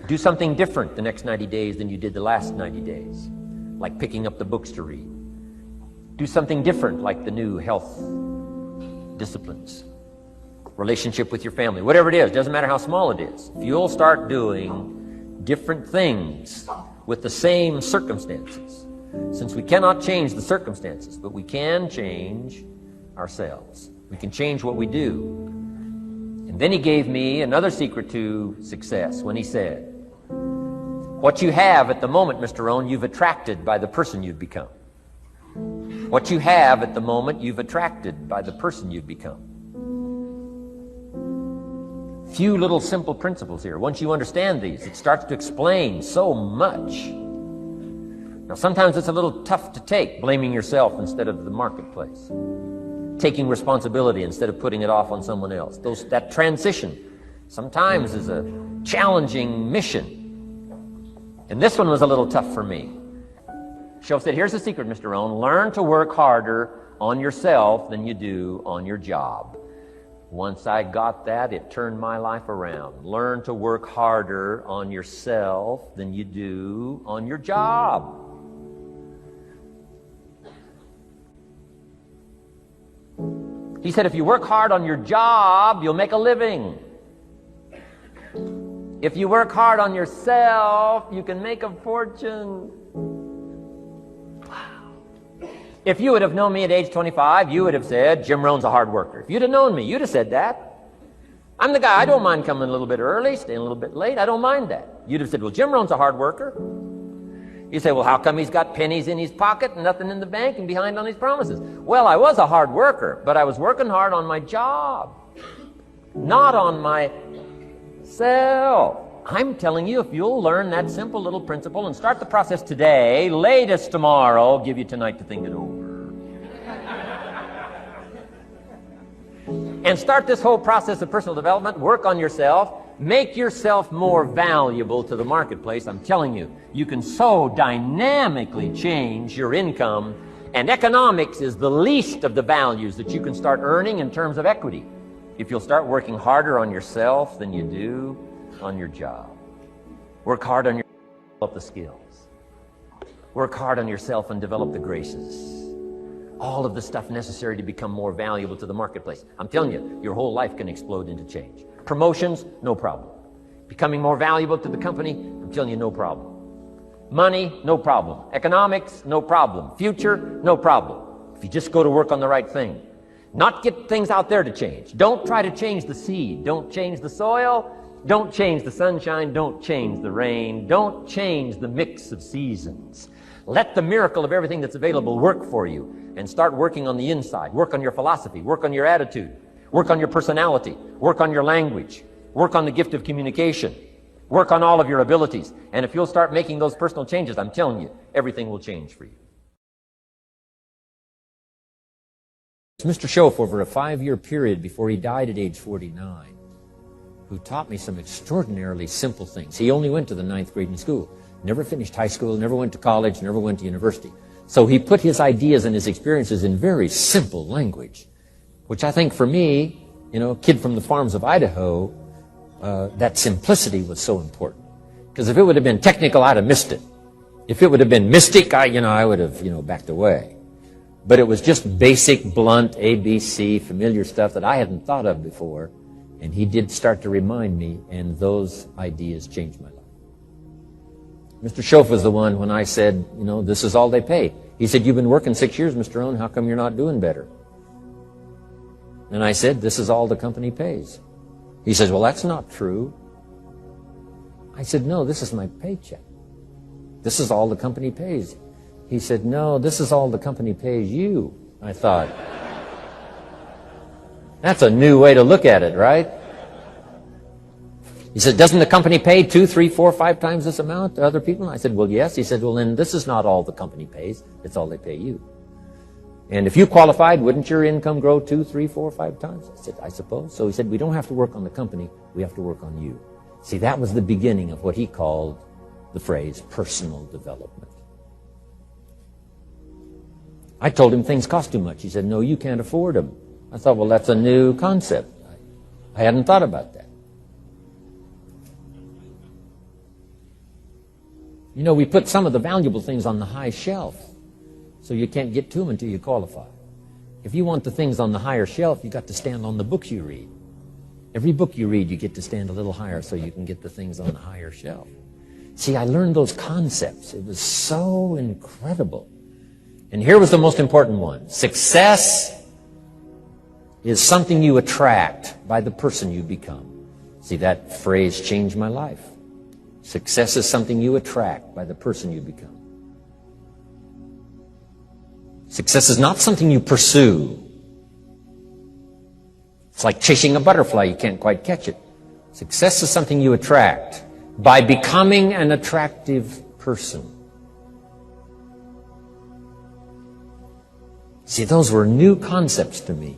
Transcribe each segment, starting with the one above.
Do something different the next 90 days than you did the last 90 days, like picking up the books to read. Do something different, like the new health disciplines, relationship with your family, whatever it is, doesn't matter how small it is. If you'll start doing different things with the same circumstances, since we cannot change the circumstances, but we can change ourselves. We can change what we do. And then he gave me another secret to success when he said, what you have at the moment, Mr. Rohn, you've attracted by the person you've become. What you have at the moment, you've attracted by the person you've become. Few little simple principles here. Once you understand these, it starts to explain so much. Now, sometimes it's a little tough to take, blaming yourself instead of the marketplace, taking responsibility instead of putting it off on someone else. That transition sometimes is a challenging mission. And this one was a little tough for me. Shoaff said, here's the secret, Mr. Rohn. Learn to work harder on yourself than you do on your job. Once I got that, it turned my life around. Learn to work harder on yourself than you do on your job. He said, if you work hard on your job, you'll make a living. If you work hard on yourself, you can make a fortune. Wow. If you would have known me at age 25, you would have said, Jim Rohn's a hard worker. If you'd have known me, you'd have said that. I'm the guy, I don't mind coming a little bit early, staying a little bit late. I don't mind that. You'd have said, well, Jim Rohn's a hard worker. You say, well, how come he's got pennies in his pocket and nothing in the bank and behind on his promises? Well, I was a hard worker, but I was working hard on my job, not on myself. I'm telling you, if you'll learn that simple little principle and start the process today, latest tomorrow, I'll give you tonight to think it over. And start this whole process of personal development, work on yourself, make yourself more valuable to the marketplace. I'm telling you, you can so dynamically change your income, and economics is the least of the values that you can start earning in terms of equity if you'll start working harder on yourself than you do on your job. Work hard on yourself and develop the skills. Work hard on yourself and develop the graces. All of the stuff necessary to become more valuable to the marketplace. I'm telling you, your whole life can explode into change. Promotions, no problem. Becoming more valuable to the company, I'm telling you, no problem. Money, no problem. Economics, no problem. Future, no problem. If you just go to work on the right thing. Not get things out there to change. Don't try to change the seed. Don't change the soil. Don't change the sunshine. Don't change the rain. Don't change the mix of seasons. Let the miracle of everything that's available work for you, and start working on the inside. Work on your philosophy. Work on your attitude. Work on your personality. Work on your language. Work on the gift of communication. Work on all of your abilities. And if you'll start making those personal changes, I'm telling you, everything will change for you. Mr. Shoaff, over a 5-year period before he died at age 49, who taught me some extraordinarily simple things. He only went to the 9th grade in school. Never finished high school, never went to college, never went to university. So he put his ideas and his experiences in very simple language, which I think for me, a kid from the farms of Idaho, that simplicity was so important. Because if it would have been technical, I'd have missed it. If it would have been mystic, I would have, backed away. But it was just basic, blunt, ABC, familiar stuff that I hadn't thought of before. And he did start to remind me, and those ideas changed my life. Mr. Shoaff was the one when I said, this is all they pay. He said, you've been working 6 years, Mr. Rohn, how come you're not doing better? And I said, this is all the company pays. He says, well, that's not true. I said, no, this is my paycheck. This is all the company pays. He said, no, this is all the company pays you. I thought, that's a new way to look at it, right? He said, doesn't the company pay 2, 3, 4, 5 times this amount to other people? And I said, well, yes. He said, well, then this is not all the company pays. It's all they pay you. And if you qualified, wouldn't your income grow 2, 3, 4, 5 times? I said, I suppose. So he said, we don't have to work on the company. We have to work on you. See, that was the beginning of what he called the phrase personal development. I told him things cost too much. He said, no, you can't afford them. I thought, well, that's a new concept. I hadn't thought about that. You know, we put some of the valuable things on the high shelf, so you can't get to them until you qualify. If you want the things on the higher shelf, you got to stand on the books you read. Every book you read, you get to stand a little higher so you can get the things on the higher shelf. See, I learned those concepts. It was so incredible. And here was the most important one. Success is something you attract by the person you become. See, that phrase changed my life. Success is something you attract by the person you become. Success is not something you pursue. It's like chasing a butterfly. You can't quite catch it. Success is something you attract by becoming an attractive person. See, those were new concepts to me.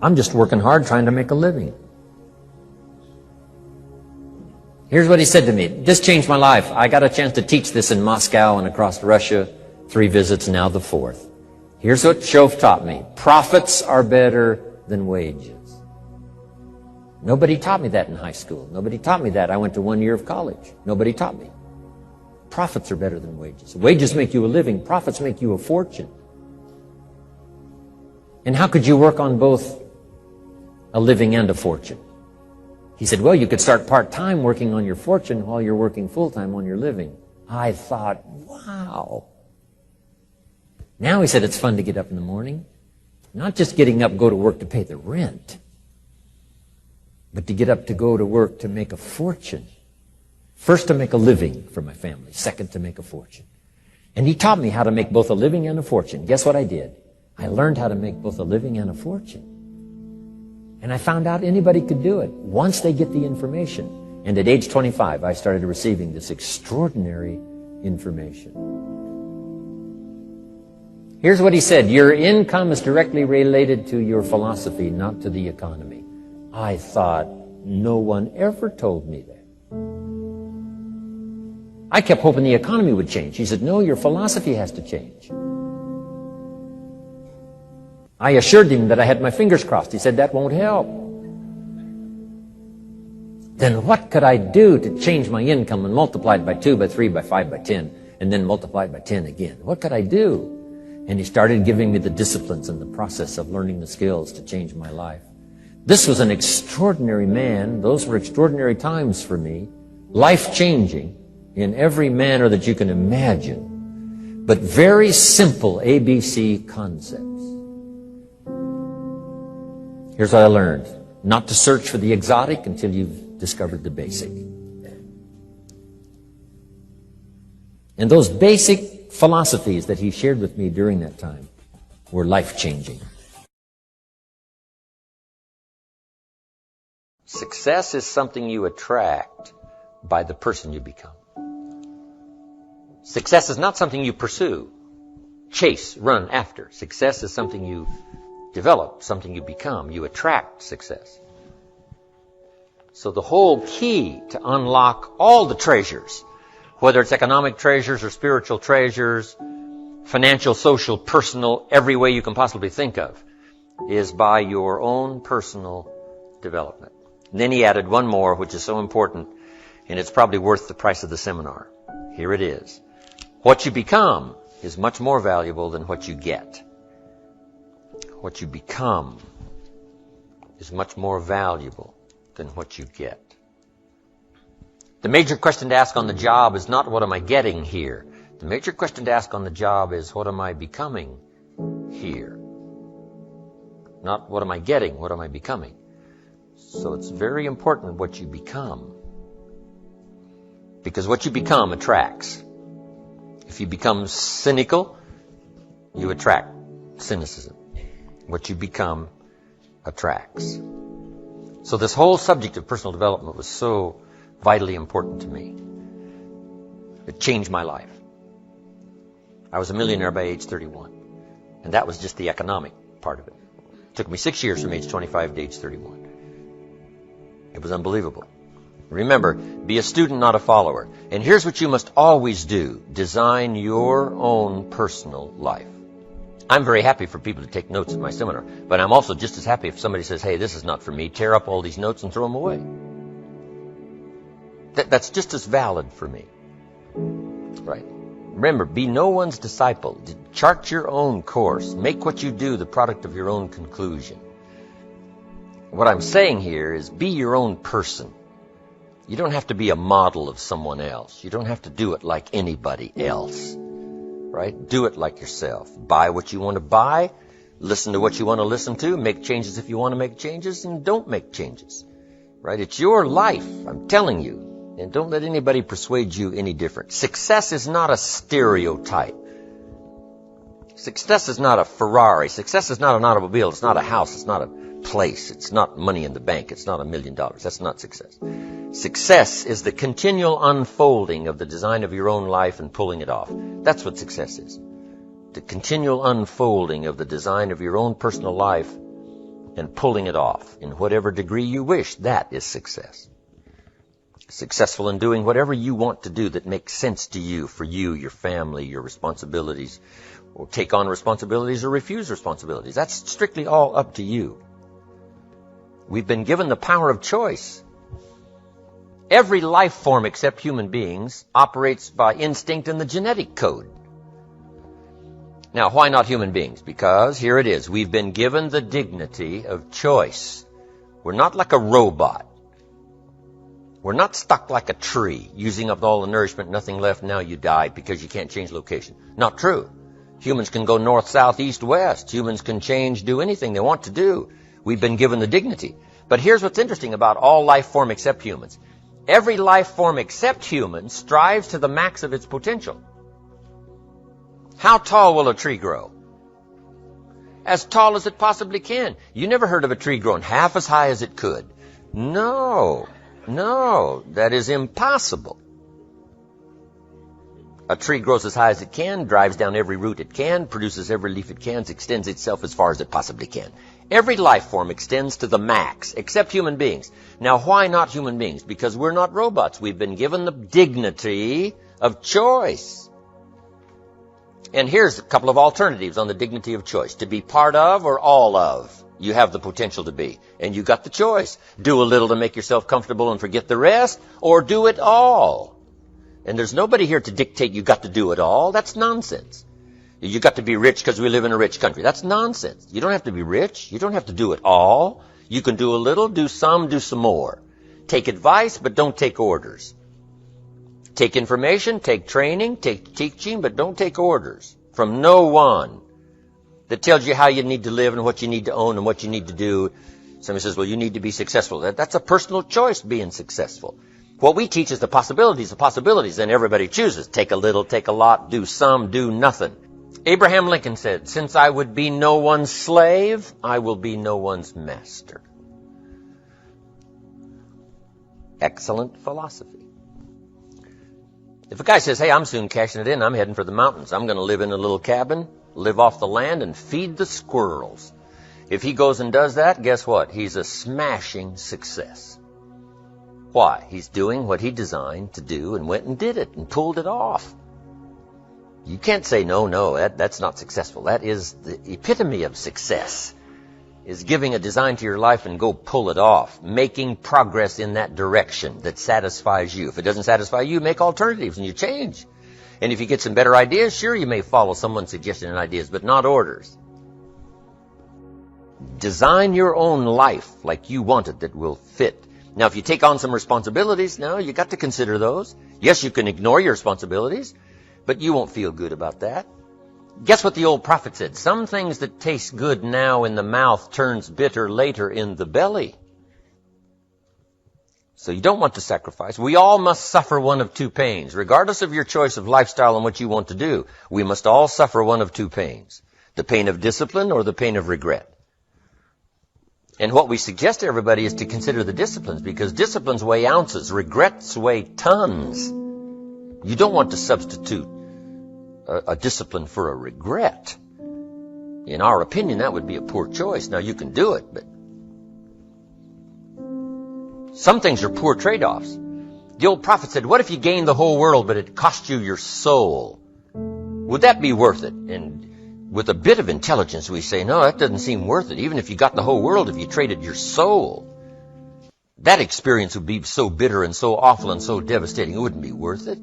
I'm just working hard trying to make a living. Here's what he said to me. This changed my life. I got a chance to teach this in Moscow and across Russia. 3 visits, now the 4th. Here's what Shove taught me. Profits are better than wages. Nobody taught me that in high school. Nobody taught me that. I went to 1 year of college. Nobody taught me. Profits are better than wages. Wages make you a living. Profits make you a fortune. And how could you work on both a living and a fortune? He said, well, you could start part-time working on your fortune while you're working full-time on your living. I thought, wow. Now, he said, it's fun to get up in the morning. Not just getting up, go to work to pay the rent, but to get up to go to work to make a fortune. First, to make a living for my family. Second, to make a fortune. And he taught me how to make both a living and a fortune. Guess what I did? I learned how to make both a living and a fortune. And I found out anybody could do it once they get the information. And at age 25, I started receiving this extraordinary information. Here's what he said. Your income is directly related to your philosophy, not to the economy. I thought, no one ever told me that. I kept hoping the economy would change. He said, no, your philosophy has to change. I assured him that I had my fingers crossed. He said, that won't help. Then what could I do to change my income and multiply it by 2, by 3, by 5, by 10, and then multiply it by 10 again? What could I do? And he started giving me the disciplines and the process of learning the skills to change my life. This was an extraordinary man. Those were extraordinary times for me. Life-changing in every manner that you can imagine. But very simple ABC concepts. Here's what I learned. Not to search for the exotic until you've discovered the basic. And those basic philosophies that he shared with me during that time were life-changing. Success is something you attract by the person you become. Success is not something you pursue, chase, run after. Success is something you develop, something you become. You attract success. So the whole key to unlock all the treasures, whether it's economic treasures or spiritual treasures, financial, social, personal, every way you can possibly think of, is by your own personal development. And then he added one more, which is so important, and it's probably worth the price of the seminar. Here it is. What you become is much more valuable than what you get. What you become is much more valuable than what you get. The major question to ask on the job is not what am I getting here. The major question to ask on the job is what am I becoming here. Not what am I getting, what am I becoming. So it's very important what you become. Because what you become attracts. If you become cynical, you attract cynicism. What you become attracts. So this whole subject of personal development was so vitally important to me. It changed my life. I was a millionaire by age 31. And that was just the economic part of it. It took me 6 years from age 25 to age 31. It was unbelievable. Remember, be a student, not a follower. And here's what you must always do. Design your own personal life. I'm very happy for people to take notes at my seminar, but I'm also just as happy if somebody says, hey, this is not for me, tear up all these notes and throw them away. That's just as valid for me. Right. Remember, be no one's disciple. Chart your own course. Make what you do the product of your own conclusion. What I'm saying here is be your own person. You don't have to be a model of someone else. You don't have to do it like anybody else. Right? Do it like yourself. Buy what you want to buy. Listen to what you want to listen to. Make changes if you want to make changes, and don't make changes. Right? It's your life, I'm telling you. And don't let anybody persuade you any different. Success is not a stereotype. Success is not a Ferrari. Success is not an automobile. It's not a house. It's not a place. It's not money in the bank. It's not $1 million. That's not success. Success is the continual unfolding of the design of your own life and pulling it off. That's what success is. The continual unfolding of the design of your own personal life and pulling it off in whatever degree you wish. That is success. Successful in doing whatever you want to do that makes sense to you, for you, your family, your responsibilities, or take on responsibilities or refuse responsibilities. That's strictly all up to you. We've been given the power of choice. Every life form except human beings operates by instinct in the genetic code. Now, why not human beings? Because here it is. We've been given the dignity of choice. We're not like a robot. We're not stuck like a tree, using up all the nourishment, nothing left, now you die because you can't change location. Not true. Humans can go north, south, east, west. Humans can change, do anything they want to do. We've been given the dignity. But here's what's interesting about all life form except humans. Every life form except humans strives to the max of its potential. How tall will a tree grow? As tall as it possibly can. You never heard of a tree growing half as high as it could. No, that is impossible. A tree grows as high as it can, drives down every root it can, produces every leaf it can, extends itself as far as it possibly can. Every life form extends to the max, except human beings. Now, why not human beings? Because we're not robots. We've been given the dignity of choice. And here's a couple of alternatives on the dignity of choice. To be part of or all of. You have the potential to be. And you got the choice. Do a little to make yourself comfortable and forget the rest, or do it all. And there's nobody here to dictate you got to do it all. That's nonsense. You got to be rich because we live in a rich country. That's nonsense. You don't have to be rich. You don't have to do it all. You can do a little, do some more. Take advice, but don't take orders. Take information, take training, take teaching, but don't take orders from no one that tells you how you need to live and what you need to own and what you need to do. Somebody says, well, you need to be successful. That's a personal choice, being successful. What we teach is the possibilities, and everybody chooses. Take a little, take a lot, do some, do nothing. Abraham Lincoln said, since I would be no one's slave, I will be no one's master. Excellent philosophy. If a guy says, hey, I'm soon cashing it in, I'm heading for the mountains. I'm going to live in a little cabin, live off the land, and feed the squirrels. If he goes and does that, guess what? He's a smashing success. Why? He's doing what he designed to do and went and did it and pulled it off. You can't say, no, that's not successful. That is the epitome of success, is giving a design to your life and go pull it off, making progress in that direction that satisfies you. If it doesn't satisfy you, make alternatives and you change. And if you get some better ideas, sure, you may follow someone's suggestion and ideas, but not orders. Design your own life like you want it that will fit. Now, if you take on some responsibilities, now you got to consider those. Yes, you can ignore your responsibilities, but you won't feel good about that. Guess what the old prophet said? Some things that taste good now in the mouth turns bitter later in the belly. So you don't want to sacrifice. We all must suffer one of two pains. Regardless of your choice of lifestyle and what you want to do, we must all suffer one of two pains. The pain of discipline or the pain of regret. And what we suggest to everybody is to consider the disciplines, because disciplines weigh ounces, regrets weigh tons. You don't want to substitute a discipline for a regret. In our opinion, that would be a poor choice. Now, you can do it, but some things are poor trade-offs. The old prophet said, what if you gained the whole world, but it cost you your soul? Would that be worth it? And with a bit of intelligence, we say, no, that doesn't seem worth it. Even if you got the whole world, if you traded your soul, that experience would be so bitter and so awful and so devastating, it wouldn't be worth it.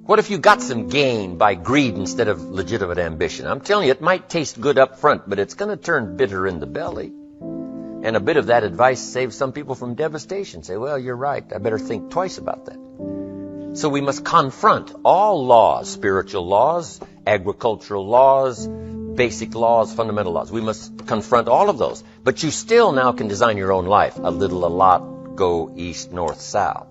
What if you got some gain by greed instead of legitimate ambition? I'm telling you, it might taste good up front, but it's going to turn bitter in the belly. And a bit of that advice saves some people from devastation. Say, well, you're right. I better think twice about that. So we must confront all laws, spiritual laws, agricultural laws, basic laws, fundamental laws. We must confront all of those. But you still now can design your own life. A little, a lot, go east, north, south.